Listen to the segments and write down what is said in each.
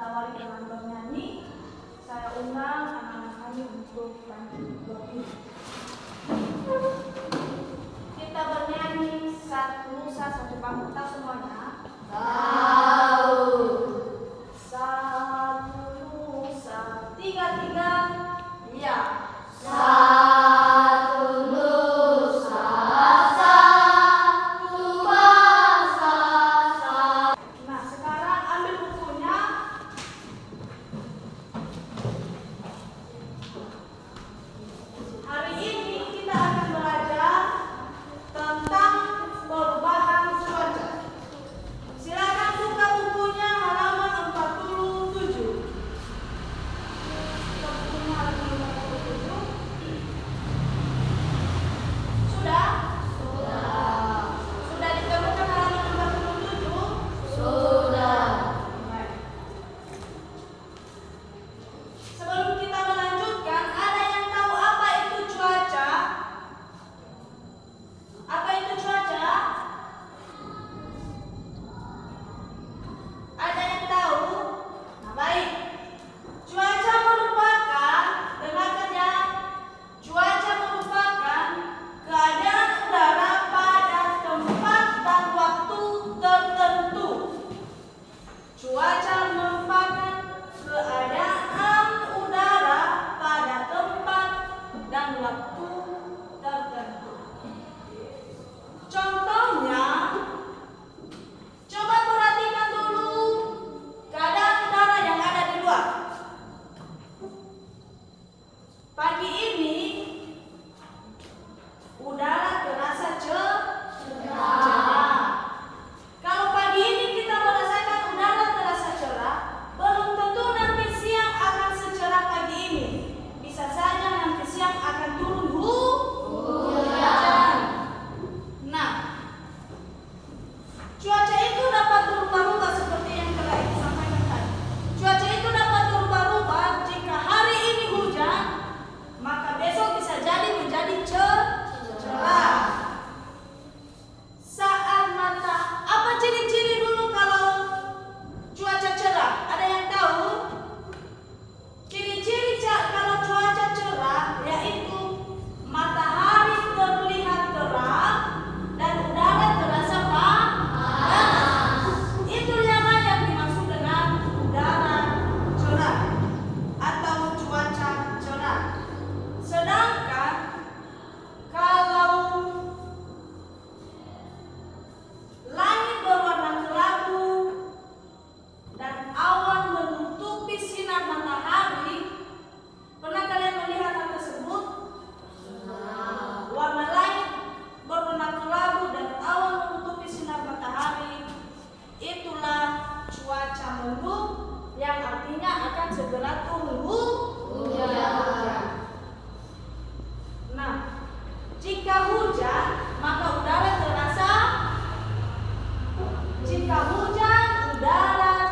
ditawari dengan bernyanyi. Saya undang anak-anak kami untuk bernyanyi. Kita bernyanyi satu nusa satu bangsa semuanya. Satu nusa, tiga. Iya. Satu nusa, satu bangsa. Nah, sekarang ambil bukunya. Hari ini kita akan belajar tentang perubahan cuaca. Silakan buka bukunya halaman 47. Bukunya halaman 47. Sudah? Sudah ditemukan halaman 47? Sudah. Baik. Sebelum kita melanjutkan, ada yang tahu apa itu cuaca? Apa itu cuaca? Ada yang tahu? Nah, baik. Cuaca merupakan, dengarkan ya. Cuaca merupakan keadaan udara pada tempat dan waktu tertentu. Cuaca merupakan keadaan udara pada tempat dan waktu tertentu. Contohnya, coba perhatikan dulu keadaan udara yang ada di luar. Pagi ini udara terasa cerah. Kalau pagi ini kita merasakan udara terasa cerah, belum tentu nanti siang akan secerah pagi ini. Bisa saja nanti siang akan turun hujan. Nah, cuaca itu dapat berubah-ubah seperti yang telah Ibu sampaikan tadi. Cuaca itu dapat berubah-ubah. Jika hari ini hujan, maka besok bisa jadi menjadi cerah. Saat mata, apa ciri-ciri dulu kalau cuaca cerah? Ada yang tahu? Ciri-ciri kalau cuaca cerah yaitu matahari terlihat terang dan udara terasa panas. Itulah yang dimaksud dengan udara cerah atau cuaca cerah. Sedangkan kalau langit berwarna kelabu dan awan menutupi sinar matahari, pernah kalian melihat hal tersebut? Warna langit berwarna kelabu dan awan menutupi sinar matahari, itulah cuaca mendung yang artinya akan segera turun hujan. Nah, jika hujan, maka udara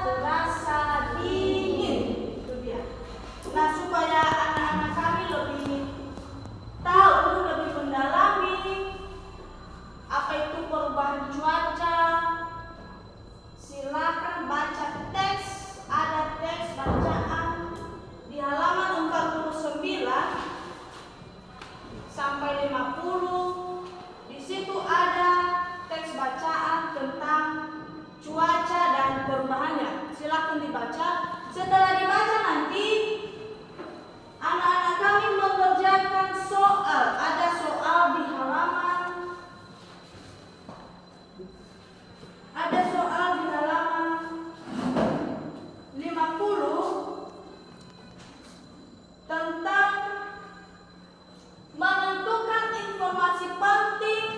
terasa dingin. Itu dia. Nah, supaya anak-anak kami lebih tahu, lebih mendalami apa itu perubahan cuaca, silakan baca teks. Ada teks bacaan di halaman 49 sampai 50. Di situ ada teks bacaan tentang cuaca dan perubahannya. Silakan dibaca. Setelah dibaca nanti anak-anak kami mengerjakan soal. Ada soal di halaman 50 tentang menentukan informasi penting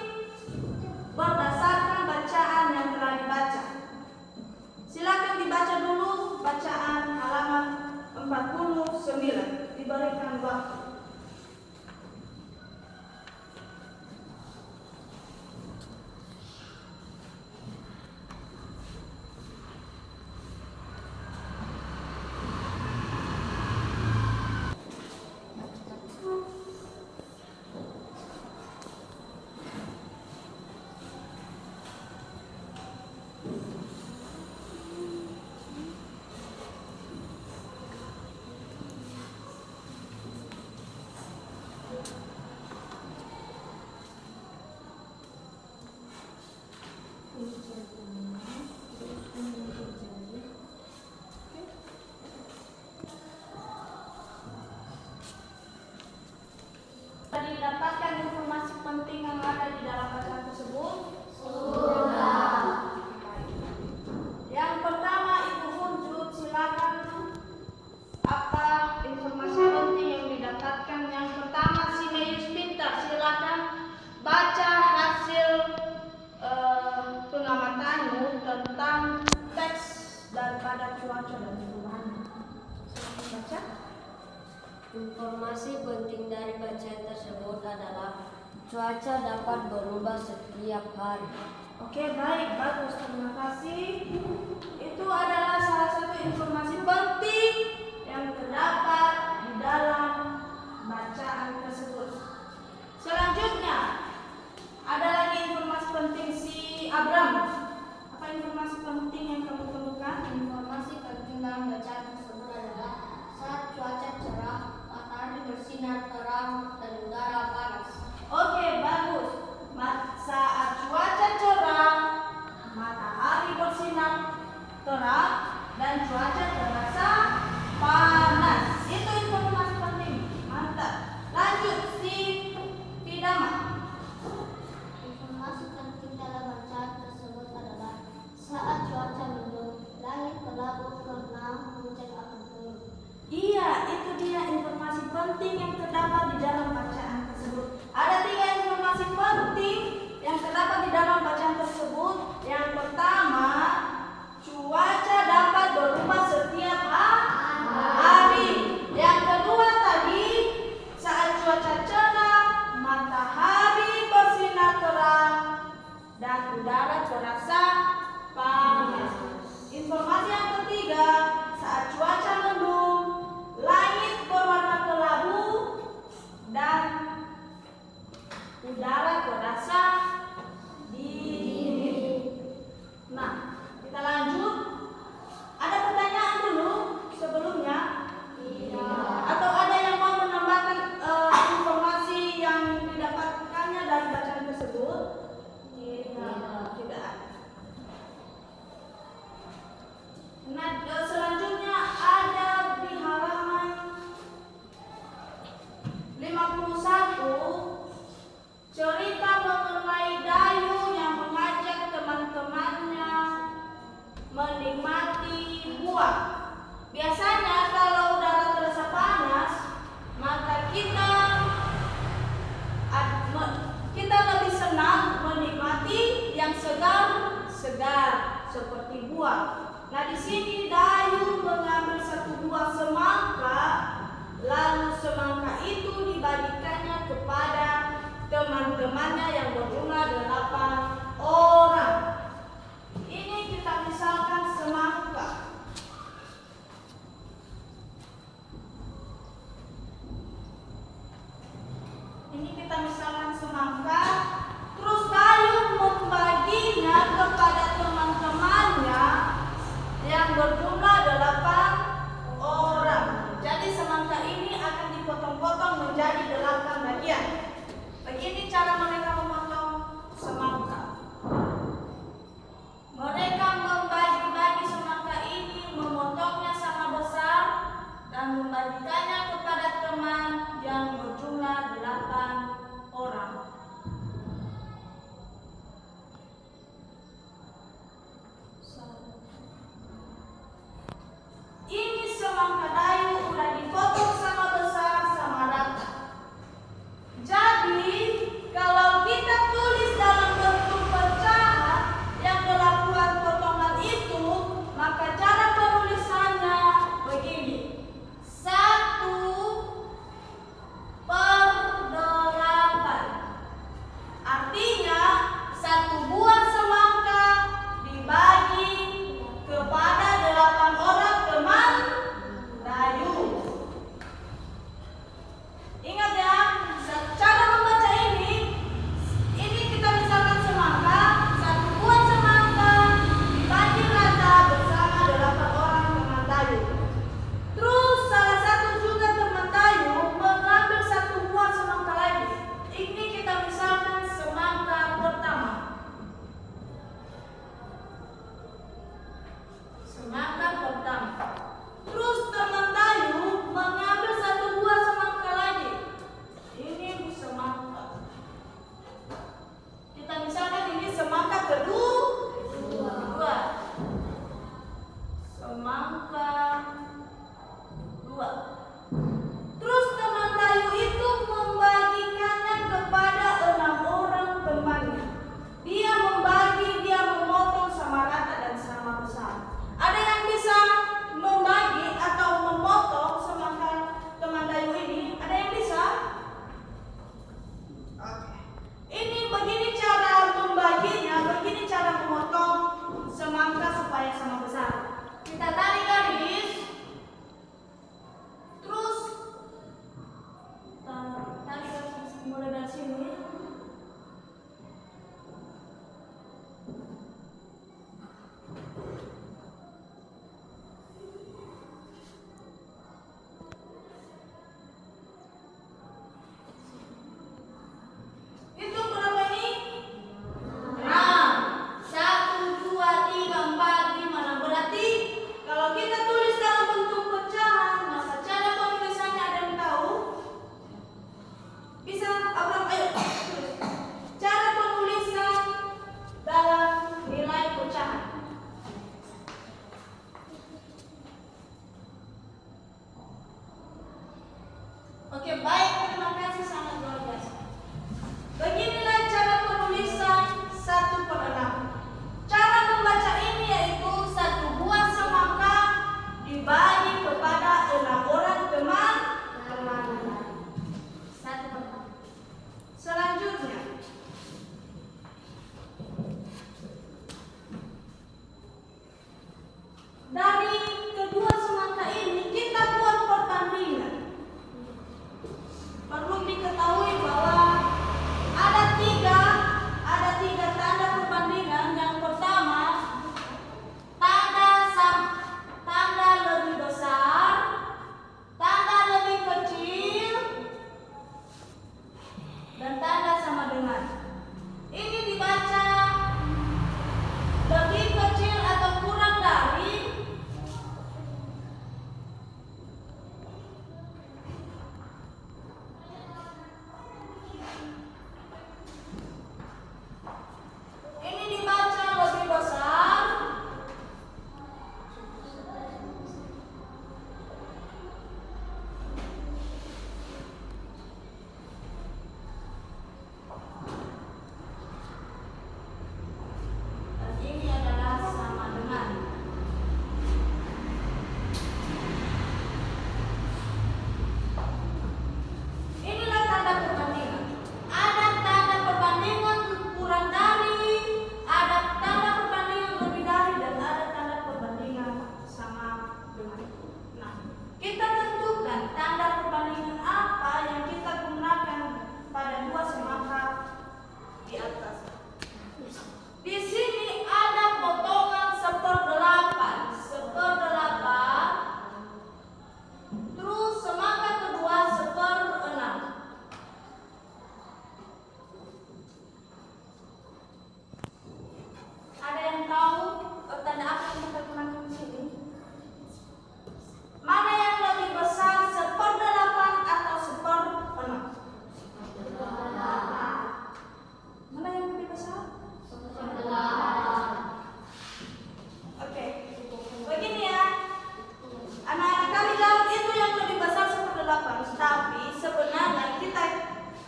berdasarkan bacaan yang telah dibaca. Silakan dibaca dulu bacaan halaman cuaca dan perubahannya. Silahkan baca. Informasi penting dari bacaan tersebut adalah cuaca dapat berubah setiap hari. Oke, baik, bagus, terima kasih. Itu adalah salah satu informasi penting yang terdapat di dalam bacaan tersebut. Selanjutnya, ada lagi informasi penting si Abram. Apa informasi penting yang kamu temukan? Informasi penting dalam bacaan tersebut adalah saat cuaca cerah, matahari bersinar terang dan udara panas. Oke, bagus. Saat cuaca cerah, matahari bersinar terang, dan cuaca terasa panas. Itu informasi penting. Mantap. Lanjut si Pidama. Informasi penting dalam bacaan tersebut adalah saat cuaca mendung, langit kelabu karena hujan akan turun. Iya, itu dia informasi penting yang terdapat di dalam bacaan tersebut. Ada 3 informasi penting yang terdapat di dalam bacaan tersebut. Yang pertama, cuaca dapat berubah setiap hari. Yang kedua tadi, saat cuaca cerah, matahari bersinar terang dan udara terasa panas. Informasi yang ketiga, saat cuaca mendung, langit berwarna kelabu dan udara terasa dingin. Nah, kita lanjut. Ada pertanyaan dulu sebelumnya? Iya. Atau ada yang mau menambahkan informasi yang didapatkannya dari bacaan tersebut? Tidak ada. Nah, selanjutnya ada di halaman 51, cerita mengenai Dayu yang mengajak teman-temannya menikmati buah. Biasanya kalau udara terasa panas, maka kita lebih senang menikmati yang segar-segar seperti buah. Nah, di sini Dayu mengambil satu buah semangka, lalu semangka itu dibagikannya kepada teman-temannya yang berjumlah 8 orang. Ini kita misalkan semangka. Ini kita misalkan semangka, terus Dayu membaginya kepada teman-temannya yang berjumlah 8 orang. Jadi semangka ini akan dipotong-potong menjadi 8 bagian. Begini cara mereka memotong semangka.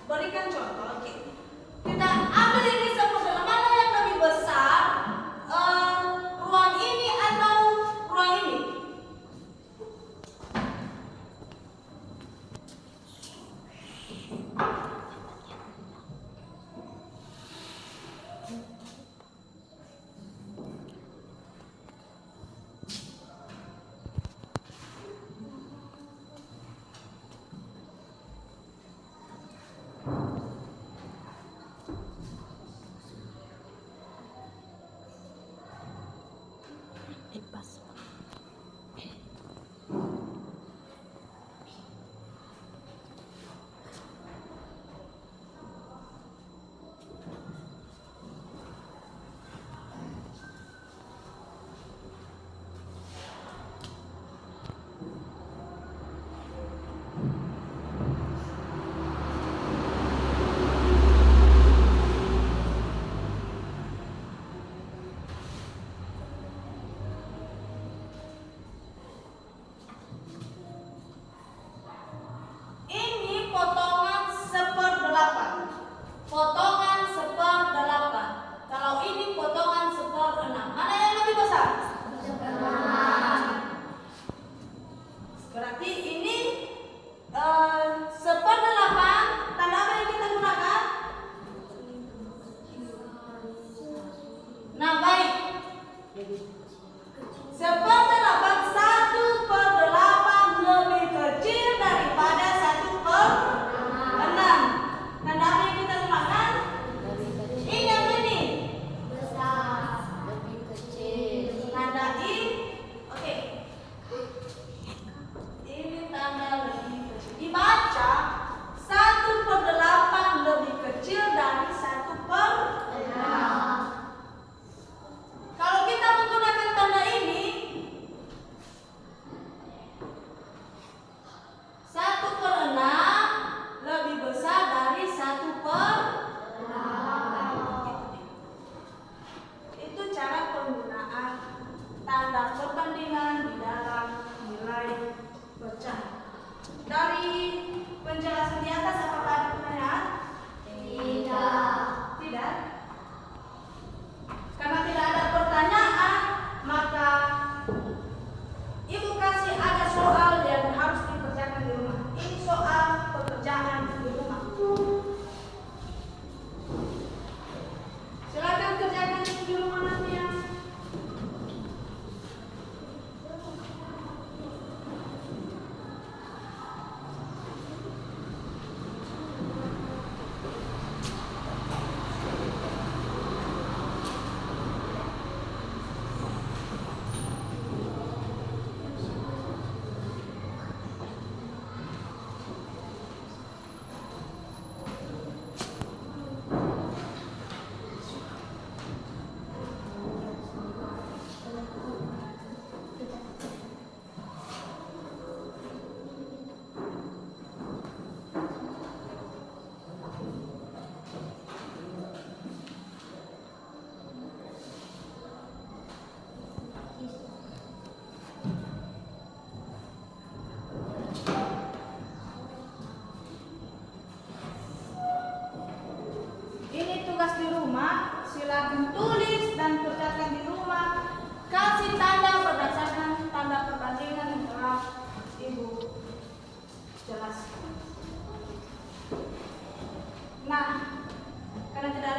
berikan contoh. Kita ambil ini seperti mana yang lebih besar, ruang ini atau ruang ini? Ini potongan 1/8. Potongan 1/8. Kalau ini potongan 1/6. Mana yang lebih besar? Berarti ini 1/8. Tanda apa yang kita gunakan? Nah, baik. 1/8, 1/8 lebih kecil daripada 1/6. Tanda apa yang kita gunakan? Ini yang ini. Besar, lebih kecil. Tanda I. Oke. Ini tanda lebih kecil. Dibaca 1/8 lebih kecil dari 1/6. Kalau kita menggunakan tanda ini, 1/6 lebih besar dari 1/8. Itu cara penggunaan tanda perbandingan di dalam nilai pecahan. Dari penjelasan di atas, apakah ada pertanyaan? Tidak. Tidak? Karena tidak ada pertanyaan, maka Ibu kasih ada soal yang harus dikerjakan di rumah. Ini soal pekerjaan di rumah. Silakan kerjakan di rumah nanti ya. Ini tugas di rumah, silakan tulis dan kerjakan di rumah. Kasih tanda berdasarkan tanda perbandingan yang telah Ibu jelaskan. Nah, karena tidak